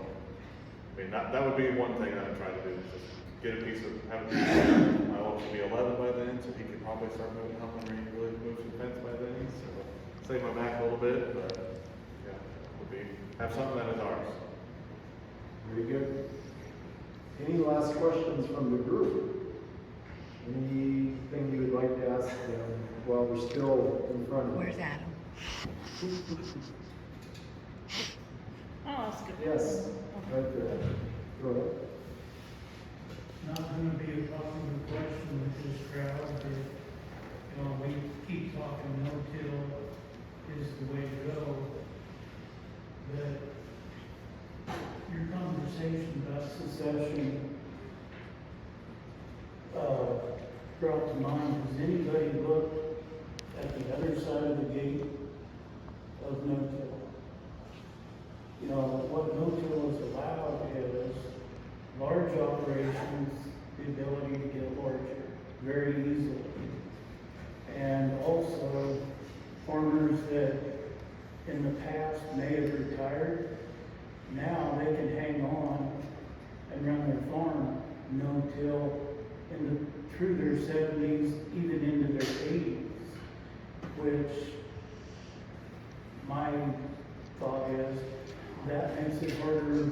mean, that would be one thing that I'd try to do, is just get a piece of, have a piece of land. My oldest will be 11 by then, so he could probably start moving, helping me really move some fence by then, so save my back a little bit, but, yeah, would be, have something that is ours. Very good. Any last questions from the group? Anything you would like to ask them while we're still in front of them? Where's Adam? I'll ask it. Yes, right there. Go ahead. Not gonna be a popular question with this crowd, but, you know, we keep talking no-till is the way to go. But your conversation about secession, brought to mind, has anybody looked at the other side of the gate of no-till? You know, what no-till is allowed is large operations, the ability to get larger very easily. And also farmers that in the past may have retired, now they can hang on and run their farm no-till through their 70s, even into their 80s, which my thought is that makes it harder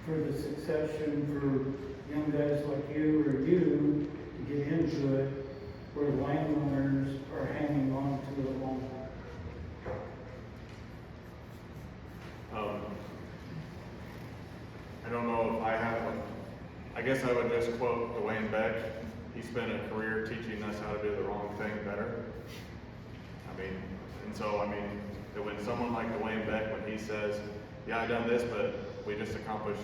for the succession for young guys like you or you to get into it, where landowners are hanging on to it longer. I don't know if I have one. I guess I would just quote Dwayne Beck. He spent a career teaching us how to do the wrong thing better. I mean, and so, I mean, that when someone like Dwayne Beck, when he says, yeah, I done this, but we just accomplished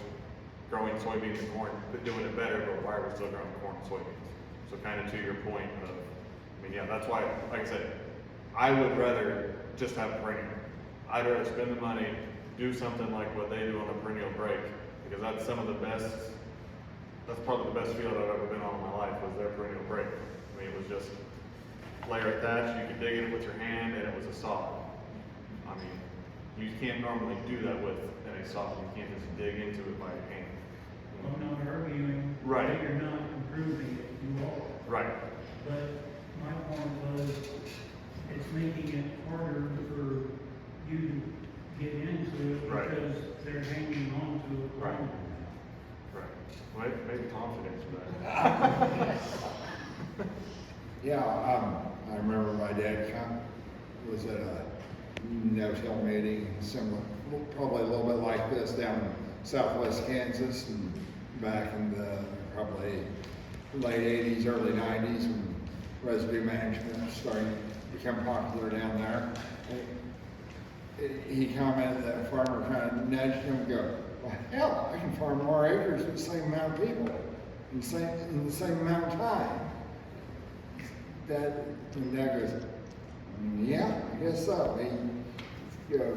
growing soybeans and corn, but doing it better, but why are we still growing corn and soybeans? So kind of to your point of, I mean, yeah, that's why, like I said, I would rather just have perennial. I'd rather spend the money, do something like what they do on the perennial break, because that's some of the best, that's probably the best field I've ever been on in my life, was their perennial break. I mean, it was just layer thatch, you could dig in it with your hand, and it was a sod. I mean, you can't normally do that with a sod. You can't just dig into it by your hand. I'm not arguing Right. that you're not improving it, you are. Right. But my point was, it's making it harder for you to get into it Right. because they're hanging on to it. Right. longer. Right. Well, maybe Tom should answer that. Yeah, I remember my dad was at a no-till meeting, similar, probably a little bit like this down in southwest Kansas, and back in the probably late 80s, early 90s, when residue management was starting to become popular down there. He commented that a farmer kind of nudged him and go, well, hell, I can farm more acres with the same amount of people in the same amount of time. And Dad goes, yeah, I guess so. He, you know,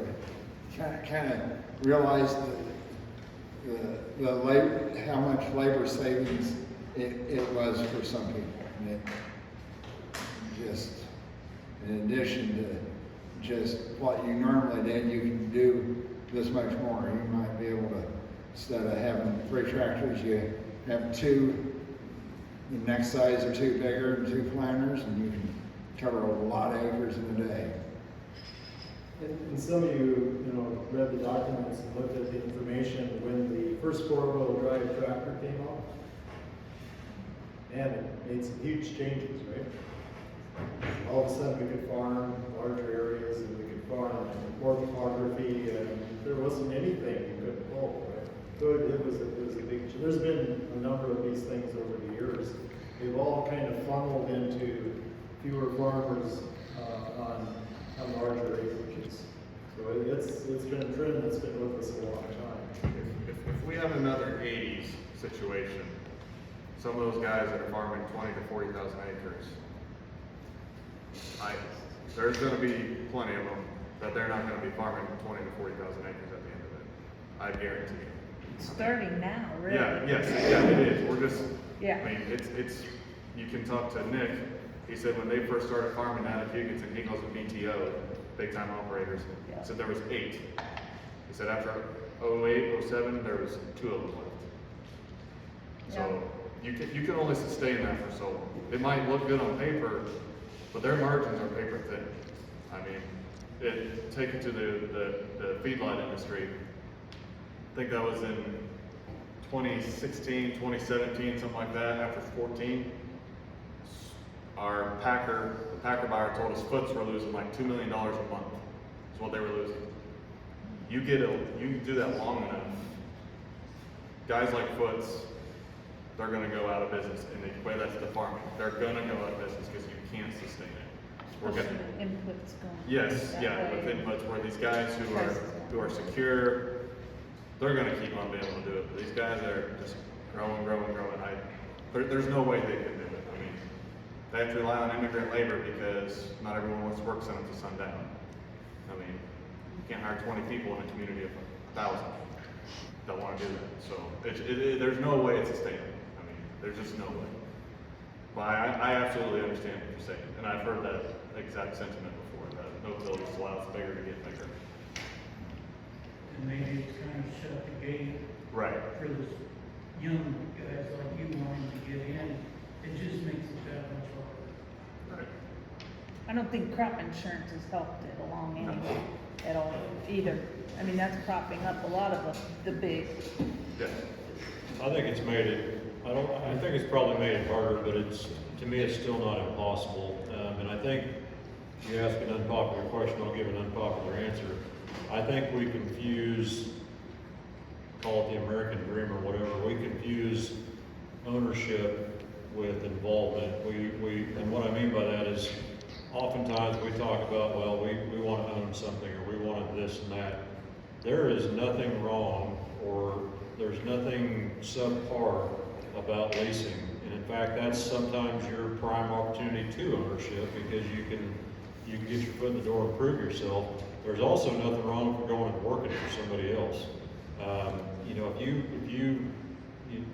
kind of realized the labor, how much labor savings it was for some people. And it just, in addition to just what you normally did, you can do this much more. You might be able to, instead of having 3 tractors, you have 2, the next size or 2 bigger and 2 planters, and you can cover a lot of acres in a day. And some of you, read the documents and looked at the information when the first 4-wheel drive tractor came out. And it made some huge changes, right? All of a sudden we could farm larger areas and we could farm more topography, and there wasn't anything you couldn't pull, right? So it was a big change. There's been a number of these things over the years. They've all kind of funneled into fewer farmers on larger acreages. So it's been a trend that's been with us a long time. If we have another 80s situation, some of those guys that are farming 20 to 40,000 acres, there's going to be plenty of them that they're not going to be farming 20 to 40,000 acres at the end of it. I guarantee you. Starting now, really. Yeah, yes, yeah, it is. We're just, Yeah. I mean, it's, you can talk to Nick. He said when they first started farming down at Huggins, and he goes with BTO, big time operators, Yeah. he said there was 8. He said after 08, 07, there was 2 of them left. So you can only sustain that for so long. It might look good on paper, but their margins are paper thin. I mean, take it to the feedlot industry. I think that was in 2016, 2017, something like that, after 14. Our packer buyer told us Foots were losing like $2 million a month, is what they were losing. You do that long enough, guys like Foots, they're gonna go out of business, and the way that's the farming, they're gonna go out of business because you can't sustain it. We're gonna, Inputs going. yes, that yeah, way. with inputs where these guys Prices who are secure, they're gonna keep on being able to do it. But these guys are just growing. There's no way they can do it. I mean, they have to rely on immigrant labor because not everyone wants to work sun up to sundown. I mean, you can't hire 20 people in a community of 1,000 that want to do that. So there's no way it's sustainable. I mean, there's just no way. But I absolutely understand what you're saying, and I've heard that exact sentiment before. That no-till just allows bigger to get bigger. And maybe it's kind of shut the gate Right. for this young guys like you wanting to get in. It just makes it that much harder. Right. I don't think crop insurance has helped it along anyway, at all, either. I mean, that's propping up a lot of the big, Yeah. I think it's made it, I think it's probably made it harder, but to me, it's still not impossible. And I think you ask an unpopular question, I'll give an unpopular answer. I think we confuse, call it the American dream or whatever, we confuse ownership with involvement. And what I mean by that is, oftentimes we talk about, well, we want to own something, or we wanted this and that. There is nothing wrong, or there's nothing subpar about leasing. And in fact, that's sometimes your prime opportunity to ownership, because you can get your foot in the door and prove yourself. There's also nothing wrong with going and working for somebody else. You know, if you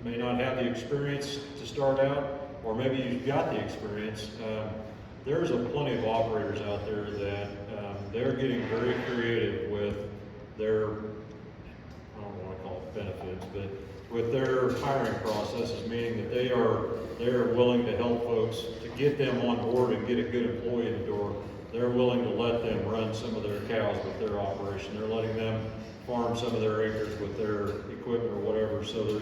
may not have the experience to start out, or maybe you've got the experience, there's plenty of operators out there that they're getting very creative with their, I don't want to call it benefits, but with their hiring processes, meaning that they are willing to help folks to get them on board and get a good employee in the door. They're willing to let them run some of their cows with their operation. They're letting them farm some of their acres with their equipment or whatever. So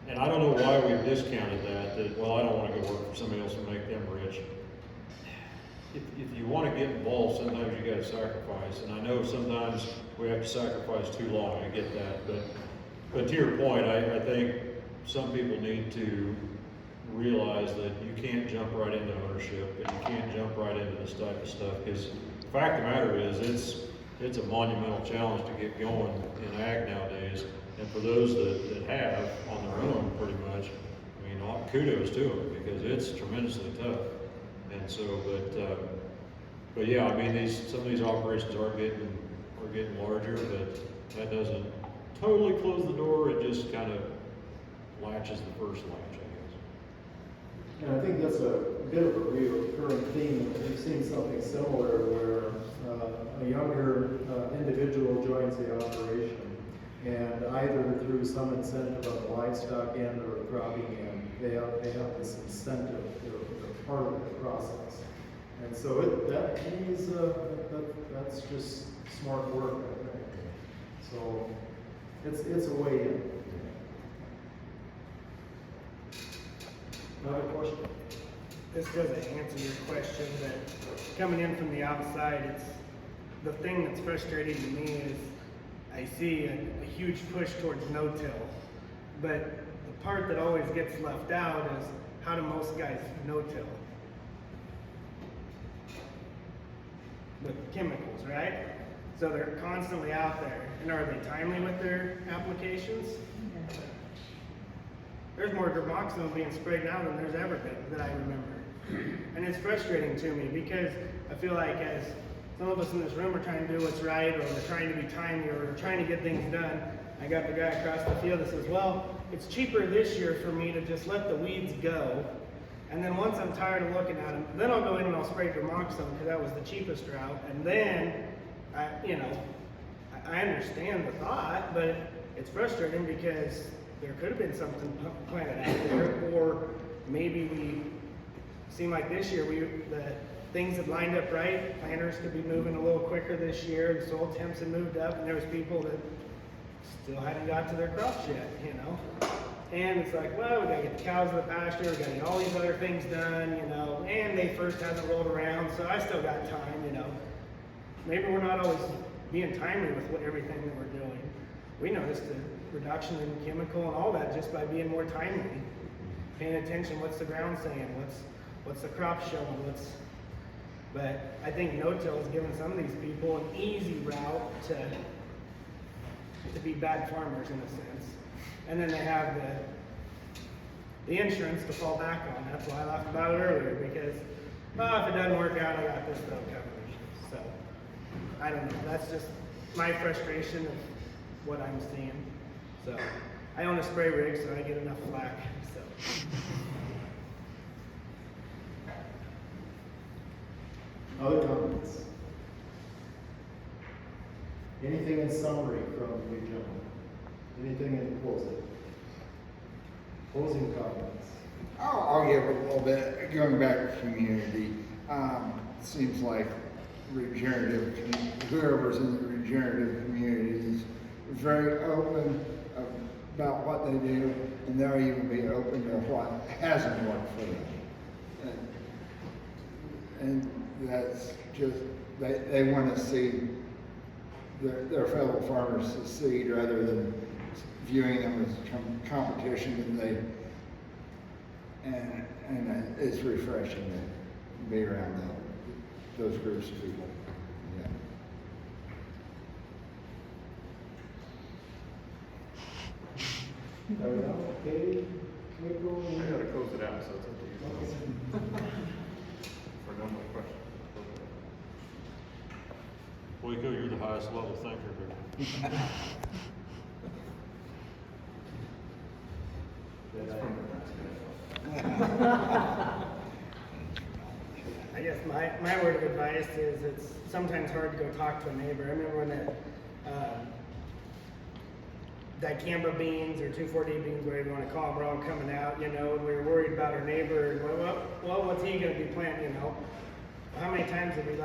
and I don't know why we've discounted that, well, I don't want to go work for somebody else and make them rich. If you want to get involved, sometimes you got to sacrifice. And I know sometimes we have to sacrifice too long, I get that. But to your point, I think some people need to realize that you can't jump right into ownership, and you can't jump right into this type of stuff, because the fact of the matter is it's a monumental challenge to get going in ag nowadays. And for those that have on their own, pretty much, I mean, kudos to them, because it's tremendously tough. And so, but yeah, I mean, some of these operations are getting larger, but that doesn't totally close the door. It just kind of latches the first latch, I guess. And I think that's a bit of a recurring theme. We've seen something similar where a younger individual joins the operation, and either through some incentive on the livestock end or the cropping end, they have this incentive. They're part of the process. And so that's just smart work, I think. So it's a way in. Another question? This doesn't answer your question, but coming in from the outside, it's the thing that's frustrating to me is I see a huge push towards no-till, but the part that always gets left out is how do most guys no-till? With chemicals, right? So they're constantly out there, and are they timely with their applications? There's more Dermoxin being sprayed now than there's ever been that I remember. And it's frustrating to me because I feel like as some of us in this room are trying to do what's right, or we're trying to be timely, or we're trying to get things done, I got the guy across the field that says, well, it's cheaper this year for me to just let the weeds go. And then once I'm tired of looking at them, then I'll go in and I'll spray Dermoxin because that was the cheapest route. And then, I understand the thought, but it's frustrating because there could have been something planted out there, or maybe we seem like this year the things had lined up right. Planters could be moving a little quicker this year. The soil temps had moved up, and there was people that still hadn't got to their crops yet, you know. And it's like, well, we gotta get the cows to the pasture, we gotta get all these other things done, you know. And May 1st hasn't rolled around, so I still got time, you know. Maybe we're not always being timely with everything that we're doing. We noticed the reduction in chemical and all that just by being more timely, paying attention. What's the ground saying? What's the crop showing? But I think no-till is giving some of these people an easy route to be bad farmers in a sense, and then they have the insurance to fall back on. That's why I laughed about it earlier, because if it doesn't work out, I got this bill coverage. So I don't know. That's just my frustration of what I'm seeing. So I own a spray rig, so I get enough flack. So. Other comments? Anything in summary from you gentlemen? Anything in closing? Closing comments? I'll give a little bit, going back to community. Seems like whoever's in the regenerative community is very open about what they do, and they'll even be open to what hasn't worked for them. And that's just, they want to see their fellow farmers succeed rather than viewing them as competition, and it's refreshing to be around those groups of people. Cade, Waco? I gotta close it out, so it's up to you. For no more questions. Waco, you're the highest level thinker here. That's from Nebraska. I guess my word of advice is it's sometimes hard to go talk to a neighbor. I remember when the dicamba beans or 2,4-D beans, whatever you want to call them, were all coming out, you know, and we were worried about our neighbor. And well, what's he going to be planting, you know? How many times did we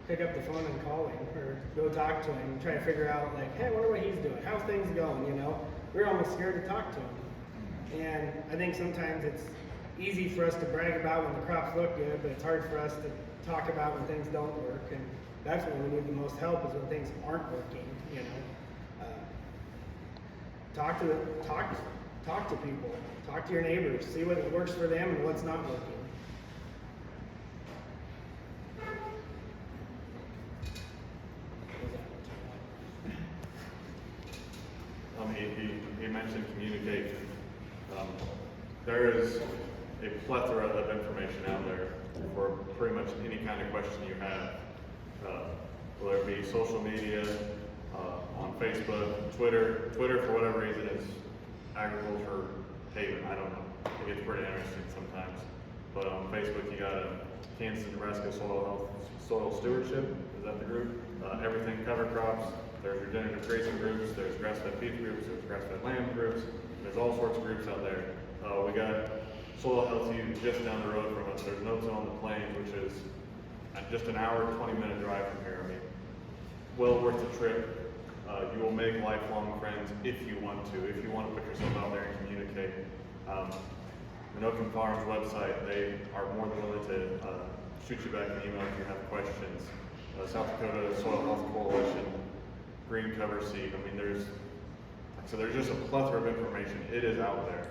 pick up the phone and call him or go talk to him and try to figure out hey, I wonder what he's doing. How's things going, you know? We were almost scared to talk to him. And I think sometimes it's easy for us to brag about when the crops look good, but it's hard for us to talk about when things don't work. And that's when we need the most help, is when things aren't working, you know? Talk to people, talk to your neighbors, see what works for them and what's not working. He mentioned communication. There is a plethora of information out there for pretty much any kind of question you have. Whether it be social media, on Facebook, Twitter, for whatever reason, is agriculture haven. I don't know. It gets pretty interesting sometimes. But on Facebook, you got Kansas and Nebraska Soil Stewardship. Is that the group? Everything cover crops. There's regenerative grazing groups. There's grass-fed beef groups. There's grass-fed lamb groups. There's all sorts of groups out there. We got Soil Health U just down the road from us. There's No-Till on the Plains, which is just an hour, 20-minute drive from here. I mean, well worth the trip. You will make lifelong friends if you want to put yourself out there and communicate. Minokan Farms website, they are more than willing to shoot you back an email if you have questions. South Dakota Soil Health Coalition, Green Cover Seed. I mean, there's just a plethora of information. It is out there.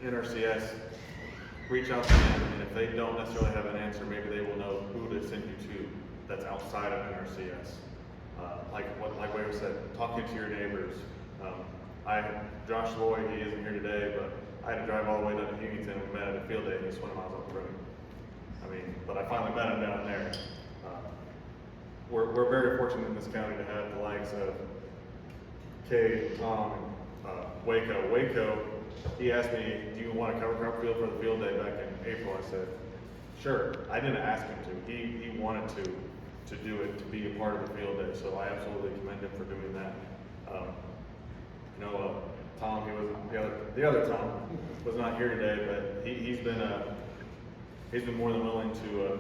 NRCS, reach out to them, and if they don't necessarily have an answer, maybe they will know who to send you to that's outside of NRCS. Like Waco said, talking to your neighbors. Josh Lloyd, he isn't here today, but I had to drive all the way down to Huntington. We met at a field day. He's 20 miles up the road. But I finally met him down there. We're very fortunate in this county to have the likes of Cade, Tom, Waco. Waco, he asked me, do you want a cover crop field for the field day back in April? I said, sure. I didn't ask him to. He wanted to. to do it, to be a part of the field day. So I absolutely commend him for doing that. Tom, he wasn't the other Tom was not here today, but he's been more than willing to.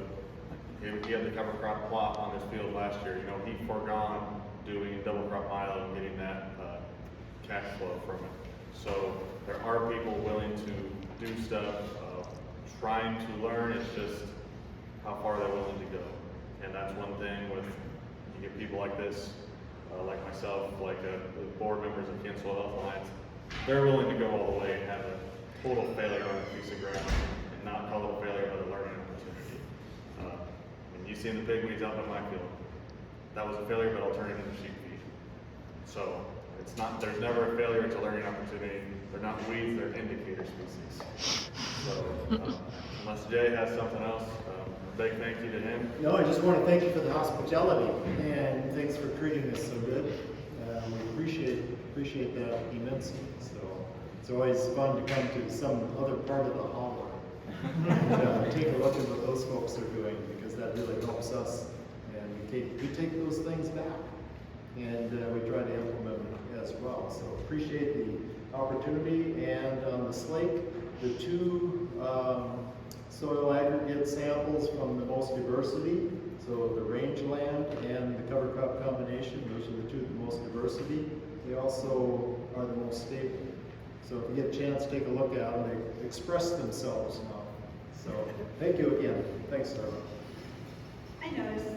He had the cover crop plot on his field last year. You know, he foregone doing a double crop milo and getting that cash flow from it. So there are people willing to do stuff, trying to learn. It's just how far they're willing to go. And that's one thing with, you get people like this, like myself, like the board members of Kansas Soil Health Alliance, they're willing to go all the way and have a total failure on a piece of ground and not call it a failure but a learning opportunity. You've seen the pigweeds out in my field. That was a failure, but I'll turn it into sheep feed. So it's not, there's never a failure, it's a learning opportunity. They're not weeds, they're indicator species. So unless Jay has something else, a big thank you to him. No, I just want to thank you for the hospitality, and thanks for treating us so good. We appreciate that immensely. So it's always fun to come to some other part of the holler and take a look at what those folks are doing, because that really helps us, and we take those things back, and we try to implement them as well. So appreciate the opportunity. And on the slate, the two soil aggregate samples from the most diversity, so the rangeland and the cover crop combination, those are the two with the most diversity. They also are the most stable. So if you get a chance, take a look at them. They express themselves now. So thank you again. Thanks, Tyrel. I noticed